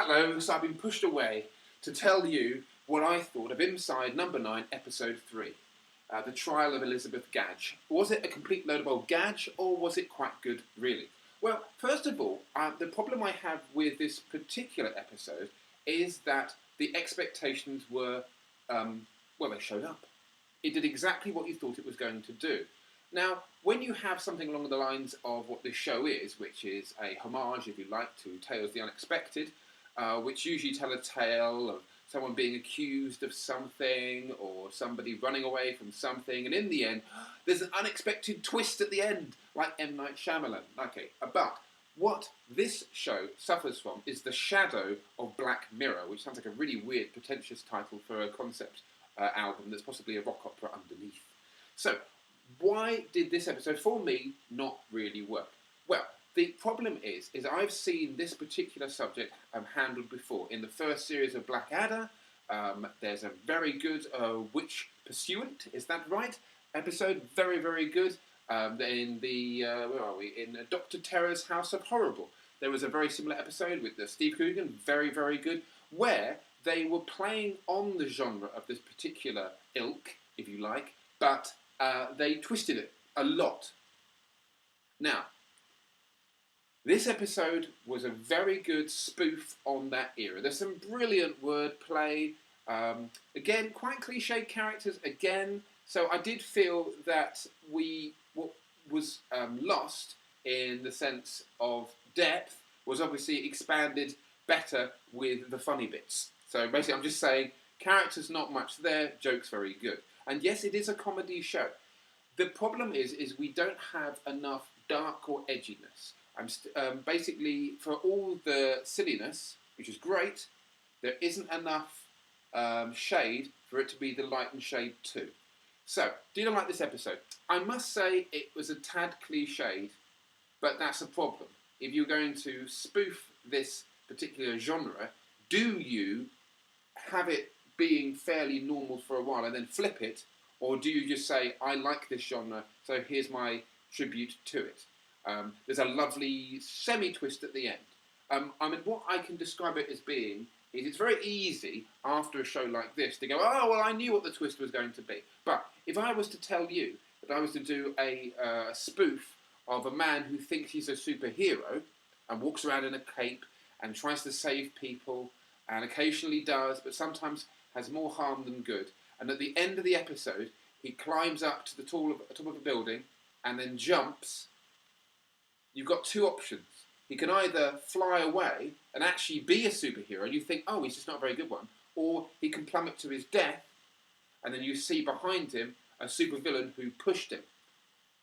Hello, so I've been pushed away to tell you what I thought of Inside Number 9, Episode 3, The Trial of Elizabeth Gadge. Was it a complete load of old Gadge, or was it quite good, really? Well, first of all, the problem I have with this particular episode is that the expectations were, well, they showed up. It did exactly what you thought it was going to do. Now, when you have something along the lines of what this show is, which is a homage, if you like, to Tales of the Unexpected, which usually tell a tale of someone being accused of something or somebody running away from something, and in the end, there's an unexpected twist at the end, like M. Night Shyamalan. Okay, but what this show suffers from is the shadow of Black Mirror, which sounds like a really weird, pretentious title for a concept album that's possibly a rock opera underneath. So, why did this episode, for me, not really work? Well, the problem is I've seen this particular subject handled before. In the first series of Blackadder, there's a very good Witch Pursuant, is that right? Episode, very, very good. In the, where are we? In Dr. Terror's House of Horrible, there was a very similar episode with Steve Coogan, very, very good, where they were playing on the genre of this particular ilk, if you like, but they twisted it a lot. Now, this episode was a very good spoof on that era. There's some brilliant wordplay. Again, quite cliched characters again. So I did feel that what was lost in the sense of depth was obviously expanded better with the funny bits. So basically I'm just saying, characters not much there, jokes very good. And yes, it is a comedy show. The problem is we don't have enough dark or edginess. Basically, for all the silliness, which is great, there isn't enough shade for it to be the light and shade too. So, did I like this episode? I must say it was a tad cliched, but that's a problem. If you're going to spoof this particular genre, do you have it being fairly normal for a while and then flip it, or do you just say, I like this genre, so here's my tribute to it? There's a lovely semi-twist at the end. I mean, what I can describe it as being is it's very easy after a show like this to go, oh, well, I knew what the twist was going to be. But if I was to tell you that I was to do a spoof of a man who thinks he's a superhero and walks around in a cape and tries to save people and occasionally does, but sometimes has more harm than good, and at the end of the episode, he climbs up to the top of a building and then jumps, you've got two options. He can either fly away and actually be a superhero, and you think, oh, he's just not a very good one, or he can plummet to his death, and then you see behind him a supervillain who pushed him,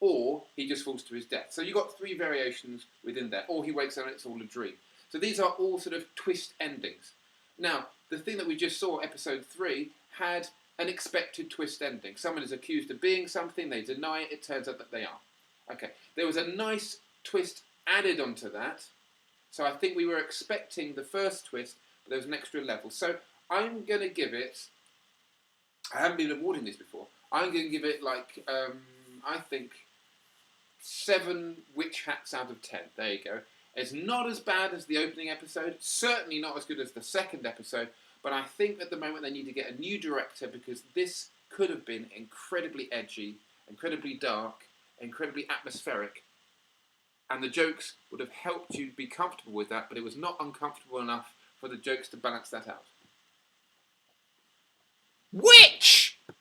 or he just falls to his death. So you've got three variations within there, or he wakes up and it's all a dream. So these are all sort of twist endings. Now, the thing that we just saw, episode 3, had an expected twist ending. Someone is accused of being something, they deny it, it turns out that they are. Okay, there was a nice twist added onto that, so I think we were expecting the first twist, but there was an extra level. So I'm going to give it, I haven't been awarding this before, I'm going to give it like, I think, 7 witch hats out of 10. There you go. It's not as bad as the opening episode, certainly not as good as the second episode, but I think at the moment they need to get a new director, because this could have been incredibly edgy, incredibly dark, incredibly atmospheric, and the jokes would have helped you be comfortable with that, but it was not uncomfortable enough for the jokes to balance that out. Witch!